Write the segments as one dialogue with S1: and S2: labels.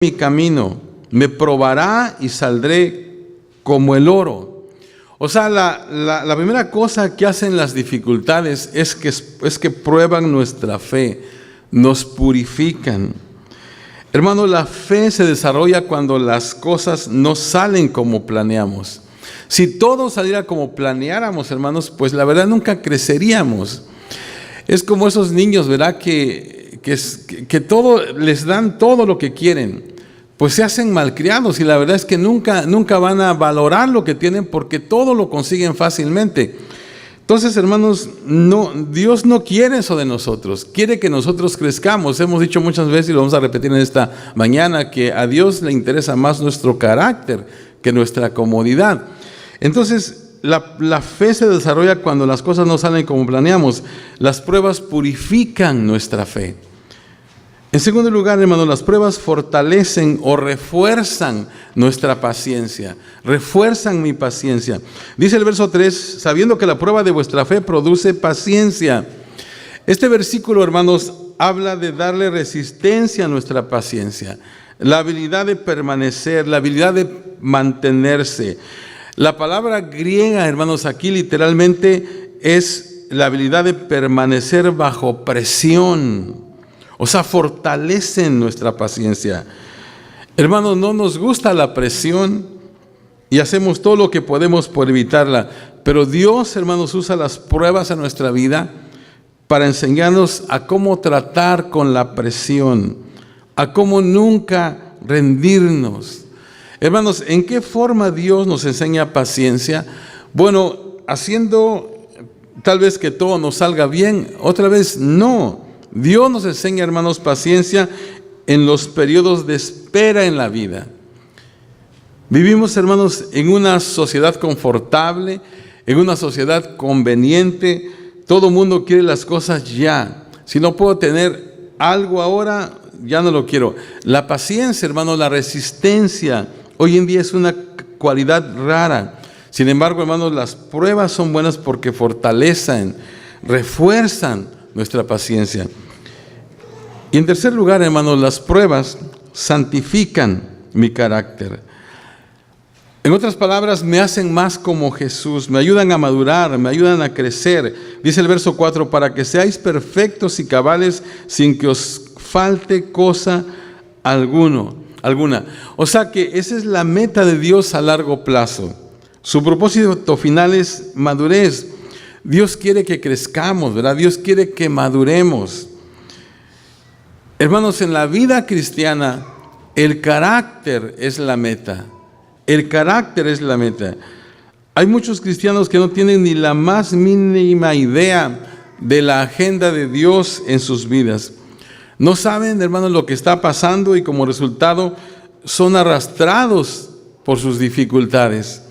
S1: mi camino, me probará y saldré como el oro. O sea, la primera cosa que hacen las dificultades es que prueban nuestra fe, nos purifican. Hermano, la fe se desarrolla cuando las cosas no salen como planeamos. Si todo saliera como planeáramos, hermanos, pues la verdad nunca creceríamos. Es como esos niños, ¿verdad? Que todo, les dan todo lo que quieren. Pues se hacen malcriados y la verdad es que nunca van a valorar lo que tienen porque todo lo consiguen fácilmente. Entonces, hermanos, Dios no quiere eso de nosotros, quiere que nosotros crezcamos. Hemos dicho muchas veces y lo vamos a repetir en esta mañana que a Dios le interesa más nuestro carácter que nuestra comodidad. Entonces, la fe se desarrolla cuando las cosas no salen como planeamos. Las pruebas purifican nuestra fe. En segundo lugar, hermanos, las pruebas fortalecen o refuerzan nuestra paciencia, refuerzan mi paciencia. Dice el verso 3, sabiendo que la prueba de vuestra fe produce paciencia. Este versículo, hermanos, habla de darle resistencia a nuestra paciencia, la habilidad de permanecer, la habilidad de mantenerse. La palabra griega, hermanos, aquí literalmente es la habilidad de permanecer bajo presión. O sea, fortalecen nuestra paciencia. Hermanos, no nos gusta la presión y hacemos todo lo que podemos por evitarla. Pero Dios, hermanos, usa las pruebas en nuestra vida para enseñarnos a cómo tratar con la presión, a cómo nunca rendirnos. Hermanos, ¿en qué forma Dios nos enseña paciencia? Bueno, haciendo tal vez que todo nos salga bien, otra vez no. Dios nos enseña, hermanos, paciencia en los periodos de espera en la vida. Vivimos, hermanos, en una sociedad confortable, en una sociedad conveniente. Todo mundo quiere las cosas ya. Si no puedo tener algo ahora, ya no lo quiero. La paciencia, hermanos, la resistencia, hoy en día es una cualidad rara. Sin embargo, hermanos, las pruebas son buenas porque fortalecen, refuerzan nuestra paciencia. Y en tercer lugar, hermanos, las pruebas santifican mi carácter. En otras palabras, me hacen más como Jesús, me ayudan a madurar, me ayudan a crecer. Dice el verso 4, para que seáis perfectos y cabales sin que os falte cosa alguna. O sea que esa es la meta de Dios a largo plazo. Su propósito final es madurez. Dios quiere que crezcamos, ¿verdad? Dios quiere que maduremos. Hermanos, en la vida cristiana, el carácter es la meta. El carácter es la meta. Hay muchos cristianos que no tienen ni la más mínima idea de la agenda de Dios en sus vidas. No saben, hermanos, lo que está pasando y como resultado son arrastrados por sus dificultades.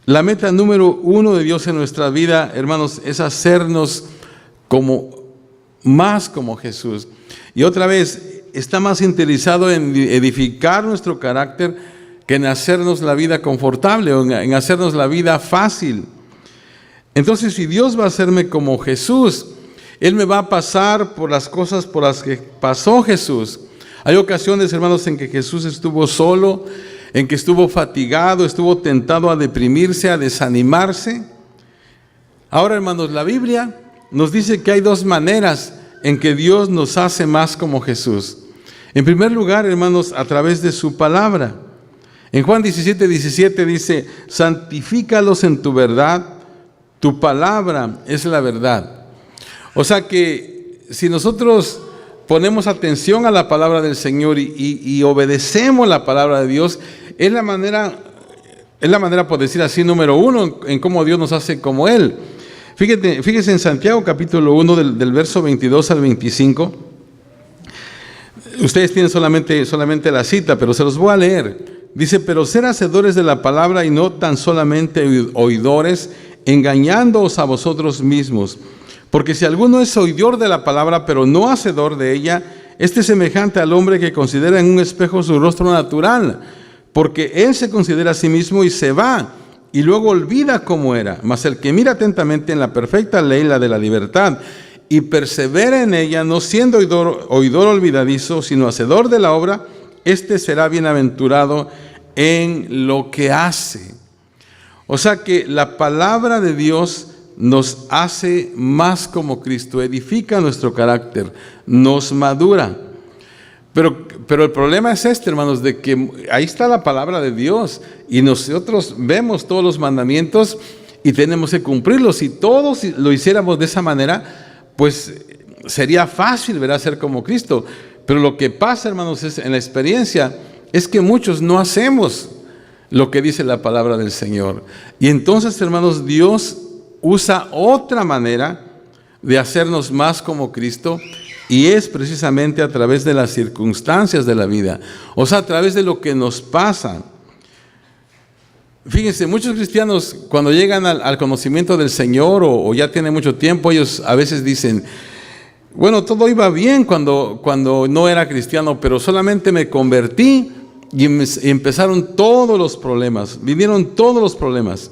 S1: La meta número 1 de Dios en nuestra vida, hermanos, es hacernos más como Jesús. Y otra vez, está más interesado en edificar nuestro carácter que en hacernos la vida confortable o en hacernos la vida fácil. Entonces, si Dios va a hacerme como Jesús, Él me va a pasar por las cosas por las que pasó Jesús. Hay ocasiones, hermanos, en que Jesús estuvo solo, en que estuvo fatigado, estuvo tentado a deprimirse, a desanimarse. Ahora, hermanos, la Biblia nos dice que hay dos maneras en que Dios nos hace más como Jesús. En primer lugar, hermanos, a través de su palabra. En Juan 17:17 dice, santifícalos en tu verdad, tu palabra es la verdad. O sea que si nosotros ponemos atención a la palabra del Señor y obedecemos la palabra de Dios, es la manera, por decir así, número 1 en cómo Dios nos hace como Él. Fíjese en Santiago capítulo 1 del verso 22 al 25. Ustedes tienen solamente la cita, pero se los voy a leer. Dice, pero ser hacedores de la palabra y no tan solamente oidores, engañándoos a vosotros mismos. Porque si alguno es oidor de la palabra, pero no hacedor de ella, este es semejante al hombre que considera en un espejo su rostro natural, porque él se considera a sí mismo y se va, y luego olvida cómo era. Mas el que mira atentamente en la perfecta ley, la de la libertad, y persevera en ella, no siendo oidor olvidadizo, sino hacedor de la obra, este será bienaventurado en lo que hace. O sea que la palabra de Dios nos hace más como Cristo, edifica nuestro carácter, nos madura. Pero el problema es este, hermanos, de que ahí está la palabra de Dios y nosotros vemos todos los mandamientos y tenemos que cumplirlos. Si todos lo hiciéramos de esa manera, pues sería fácil, ¿verdad?, ser como Cristo. Pero lo que pasa, hermanos, en la experiencia es que muchos no hacemos lo que dice la palabra del Señor. Y entonces, hermanos, Dios usa otra manera de hacernos más como Cristo, y es precisamente a través de las circunstancias de la vida, o sea, a través de lo que nos pasa. Fíjense, muchos cristianos cuando llegan al conocimiento del Señor o ya tienen mucho tiempo, ellos a veces dicen, bueno, todo iba bien cuando no era cristiano, pero solamente me convertí y empezaron todos los problemas, vinieron todos los problemas.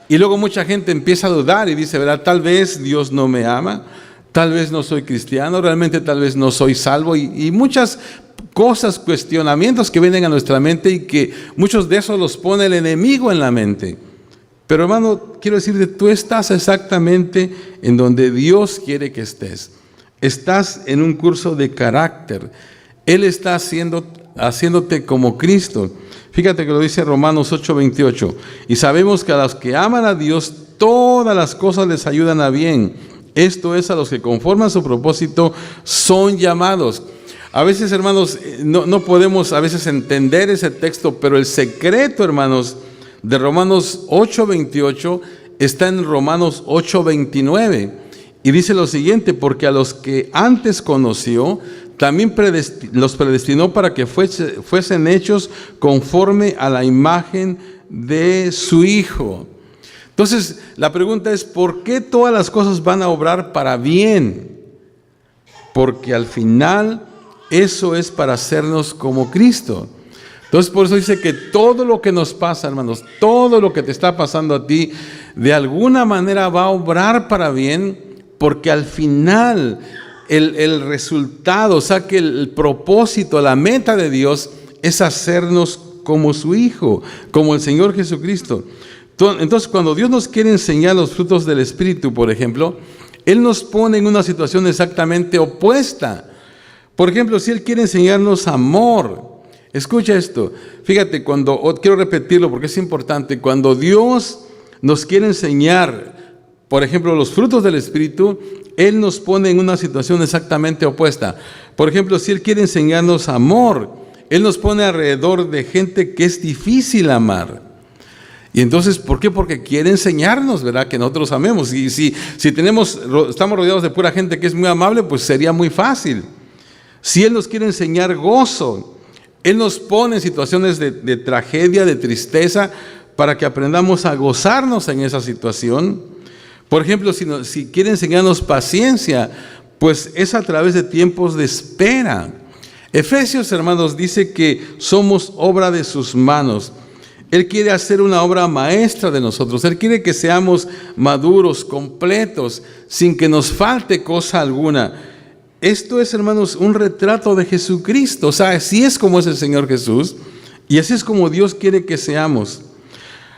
S1: Y luego mucha gente empieza a dudar y dice, ¿verdad? Tal vez Dios no me ama, tal vez no soy cristiano, realmente tal vez no soy salvo, y muchas cosas, cuestionamientos que vienen a nuestra mente y que muchos de esos los pone el enemigo en la mente. Pero hermano, quiero decirte, tú estás exactamente en donde Dios quiere que estés. Estás en un curso de carácter. Él está haciéndote como Cristo. Fíjate que lo dice Romanos 8:28. Y sabemos que a los que aman a Dios, todas las cosas les ayudan a bien. Esto es, a los que conforme a su propósito son llamados. A veces, hermanos, no podemos a veces entender ese texto, pero el secreto, hermanos, de Romanos 8:28 está en Romanos 8:29. Y dice lo siguiente: porque a los que antes conoció, también los predestinó para que fuesen hechos conforme a la imagen de su Hijo. Entonces, la pregunta es, ¿por qué todas las cosas van a obrar para bien? Porque al final eso es para hacernos como Cristo. Entonces, por eso dice que todo lo que nos pasa, hermanos, todo lo que te está pasando a ti, de alguna manera va a obrar para bien, porque al final el resultado, o sea que el propósito, la meta de Dios es hacernos como su Hijo, como el Señor Jesucristo. Entonces, cuando Dios nos quiere enseñar los frutos del Espíritu, por ejemplo, Él nos pone en una situación exactamente opuesta. Por ejemplo, si Él quiere enseñarnos amor, escucha esto, fíjate, quiero repetirlo porque es importante, cuando Dios nos quiere enseñar, por ejemplo, los frutos del Espíritu, Él nos pone en una situación exactamente opuesta. Por ejemplo, si Él quiere enseñarnos amor, Él nos pone alrededor de gente que es difícil amar. Y entonces, ¿por qué? Porque quiere enseñarnos, ¿verdad?, que nosotros amemos. Y si estamos rodeados de pura gente que es muy amable, pues sería muy fácil. Si Él nos quiere enseñar gozo, Él nos pone en situaciones de tragedia, de tristeza, para que aprendamos a gozarnos en esa situación. Por ejemplo, si quiere enseñarnos paciencia, pues es a través de tiempos de espera. Efesios, hermanos, dice que somos obra de sus manos. Él quiere hacer una obra maestra de nosotros. Él quiere que seamos maduros, completos, sin que nos falte cosa alguna. Esto es, hermanos, un retrato de Jesucristo. O sea, así es como es el Señor Jesús y así es como Dios quiere que seamos.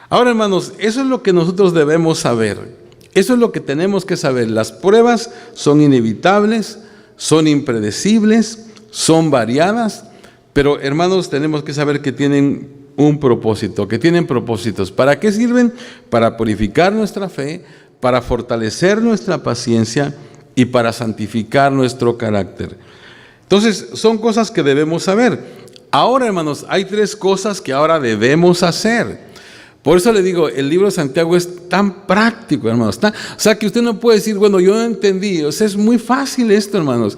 S1: Ahora, hermanos, eso es lo que nosotros debemos saber. Eso es lo que tenemos que saber. Las pruebas son inevitables, son impredecibles, son variadas, pero, hermanos, tenemos que saber que tienen un propósito, que tienen propósitos. ¿Para qué sirven? Para purificar nuestra fe, para fortalecer nuestra paciencia y para santificar nuestro carácter. Entonces, son cosas que debemos saber. Ahora, hermanos, hay 3 cosas que ahora debemos hacer. Por eso le digo, el libro de Santiago es tan práctico, hermanos. O sea, que usted no puede decir, bueno, yo no entendí. O sea, es muy fácil esto, hermanos.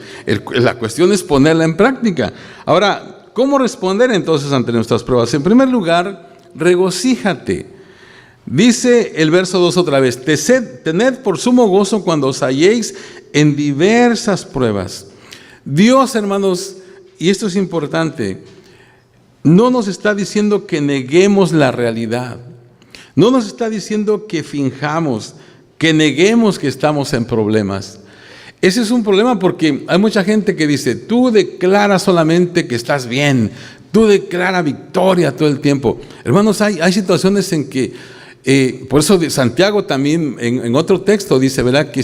S1: La cuestión es ponerla en práctica. Ahora, ¿cómo responder entonces ante nuestras pruebas? En primer lugar, regocíjate. Dice el verso 2 otra vez: tened por sumo gozo cuando os halléis en diversas pruebas. Dios, hermanos, y esto es importante, no nos está diciendo que neguemos la realidad. No nos está diciendo que finjamos, que neguemos que estamos en problemas. Ese es un problema porque hay mucha gente que dice, tú declaras solamente que estás bien, Tú declara victoria todo el tiempo. Hermanos, hay situaciones en que, por eso Santiago también en otro texto dice, ¿verdad? Que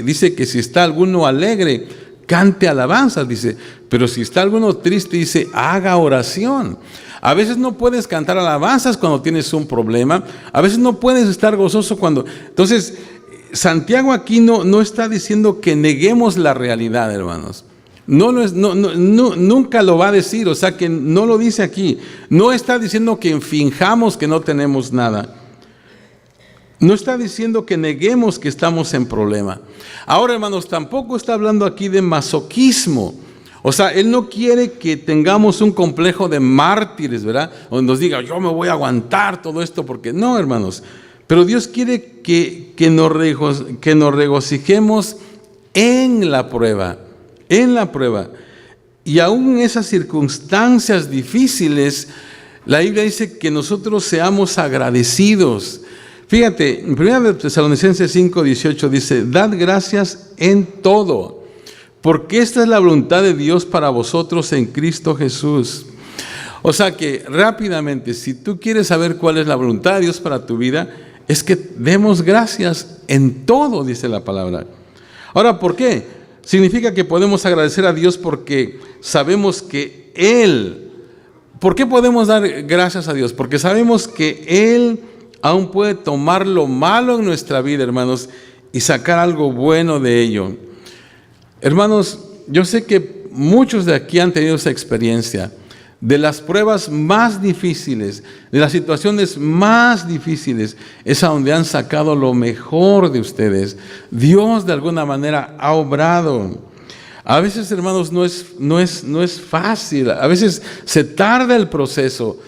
S1: dice que si está alguno alegre, cante alabanzas, dice. Pero si está alguno triste, dice, haga oración. A veces no puedes cantar alabanzas cuando tienes un problema. A veces no puedes estar gozoso cuando... Entonces, Santiago aquí no está diciendo que neguemos la realidad, hermanos. Nunca lo va a decir, o sea que no lo dice aquí. No está diciendo que finjamos que no tenemos nada. No está diciendo que neguemos que estamos en problema. Ahora, hermanos, tampoco está hablando aquí de masoquismo. O sea, Él no quiere que tengamos un complejo de mártires, ¿verdad? Donde nos diga, yo me voy a aguantar todo esto, porque no, hermanos. Pero Dios quiere que nos regocijemos en la prueba. En la prueba. Y aún en esas circunstancias difíciles, la Biblia dice que nosotros seamos agradecidos. Fíjate, en 1 Tesalonicenses 5:18 dice, dad gracias en todo, porque esta es la voluntad de Dios para vosotros en Cristo Jesús. O sea que rápidamente, si tú quieres saber cuál es la voluntad de Dios para tu vida, es que demos gracias en todo, dice la palabra. Ahora, ¿por qué? Significa que podemos agradecer a Dios porque sabemos que Él, ¿por qué podemos dar gracias a Dios? Porque sabemos que Él aún puede tomar lo malo en nuestra vida, hermanos, y sacar algo bueno de ello. Hermanos, yo sé que muchos de aquí han tenido esa experiencia de las pruebas más difíciles, de las situaciones más difíciles, es a donde han sacado lo mejor de ustedes. Dios de alguna manera ha obrado. A veces, hermanos, no es fácil, a veces se tarda el proceso,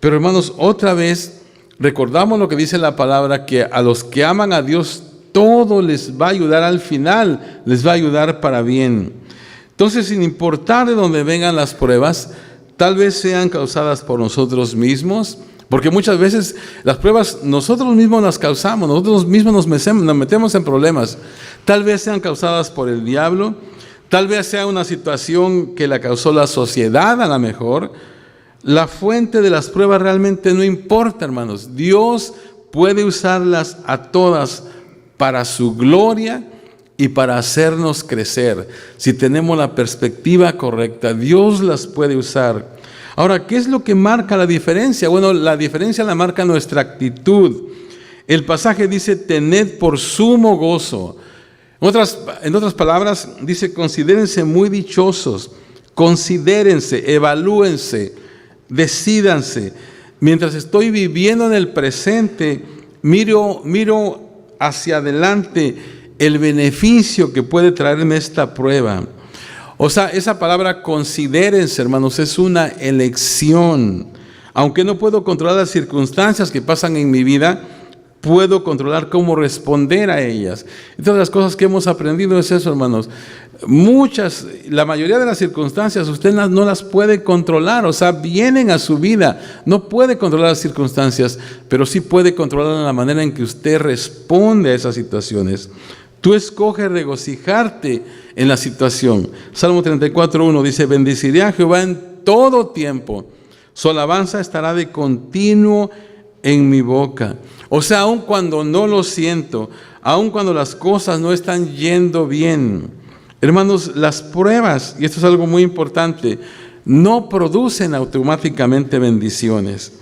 S1: pero hermanos, otra vez recordamos lo que dice la palabra, que a los que aman a Dios todo les va a ayudar al final, les va a ayudar para bien. Entonces, sin importar de dónde vengan las pruebas, tal vez sean causadas por nosotros mismos, porque muchas veces las pruebas nosotros mismos las causamos, nosotros mismos nos metemos en problemas. Tal vez sean causadas por el diablo, tal vez sea una situación que la causó la sociedad a lo mejor. La fuente de las pruebas realmente no importa, hermanos. Dios puede usarlas a todas para su gloria y para hacernos crecer. Si tenemos la perspectiva correcta, Dios las puede usar. Ahora, ¿qué es lo que marca la diferencia? Bueno, la diferencia la marca nuestra actitud. El pasaje dice, tened por sumo gozo. En otras palabras, dice, considérense muy dichosos, considérense, evalúense, decídanse. Mientras estoy viviendo en el presente, miro hacia adelante el beneficio que puede traerme esta prueba. O sea, esa palabra considérense, hermanos, es una elección. Aunque no puedo controlar las circunstancias que pasan en mi vida, puedo controlar cómo responder a ellas. Entonces, las cosas que hemos aprendido es eso, hermanos. La mayoría de las circunstancias usted no las puede controlar, o sea, vienen a su vida. No puede controlar las circunstancias, pero sí puede controlar la manera en que usted responde a esas situaciones. Tú escoges regocijarte en la situación. Salmo 34:1 dice, bendeciré a Jehová en todo tiempo, su alabanza estará de continuo en mi boca. O sea, aun cuando no lo siento, aun cuando las cosas no están yendo bien, hermanos, las pruebas, y esto es algo muy importante, no producen automáticamente bendiciones.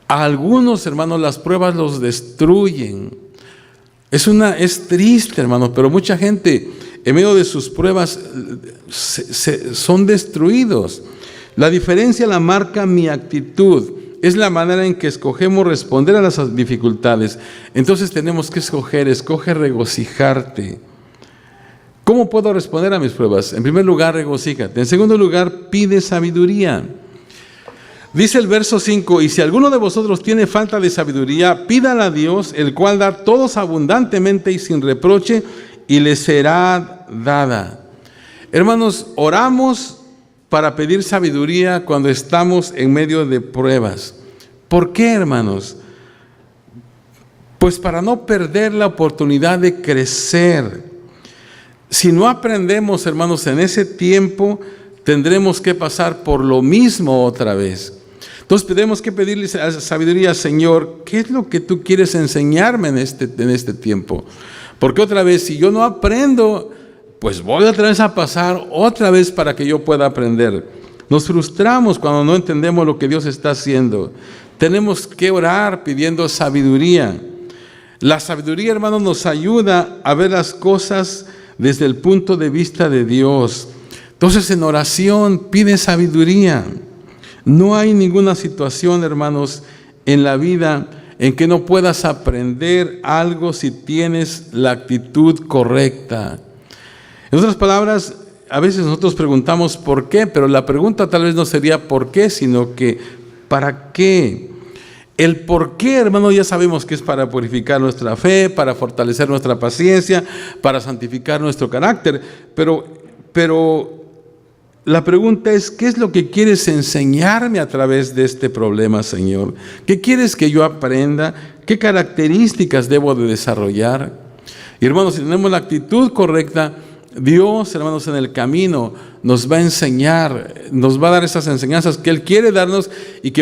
S1: A algunos, hermanos, las pruebas los destruyen. Es triste, hermanos, pero mucha gente en medio de sus pruebas son destruidos. La diferencia la marca mi actitud. Es la manera en que escogemos responder a las dificultades. Entonces tenemos que escoge regocijarte. ¿Cómo puedo responder a mis pruebas? En primer lugar, regocíjate. En segundo lugar, pide sabiduría. Dice el verso 5, y si alguno de vosotros tiene falta de sabiduría, pídala a Dios, el cual da a todos abundantemente y sin reproche, y le será dada. Hermanos, oramos para pedir sabiduría cuando estamos en medio de pruebas. ¿Por qué, hermanos? Pues para no perder la oportunidad de crecer. Si no aprendemos, hermanos, en ese tiempo, tendremos que pasar por lo mismo otra vez. Entonces tenemos que pedirle sabiduría, Señor, ¿qué es lo que tú quieres enseñarme en este tiempo? Porque otra vez, si yo no aprendo, pues voy otra vez a pasar otra vez para que yo pueda aprender. Nos frustramos cuando no entendemos lo que Dios está haciendo. Tenemos que orar pidiendo sabiduría. La sabiduría, hermanos, nos ayuda a ver las cosas desde el punto de vista de Dios. Entonces, en oración pide sabiduría. No hay ninguna situación, hermanos, en la vida en que no puedas aprender algo si tienes la actitud correcta. En otras palabras, a veces nosotros preguntamos por qué, pero la pregunta tal vez no sería por qué, sino que ¿para qué? El por qué, hermano, ya sabemos que es para purificar nuestra fe, para fortalecer nuestra paciencia, para santificar nuestro carácter, pero la pregunta es, ¿qué es lo que quieres enseñarme a través de este problema, Señor? ¿Qué quieres que yo aprenda? ¿Qué características debo de desarrollar? Y hermanos, si tenemos la actitud correcta, Dios, hermanos, en el camino nos va a enseñar, nos va a dar esas enseñanzas que Él quiere darnos y que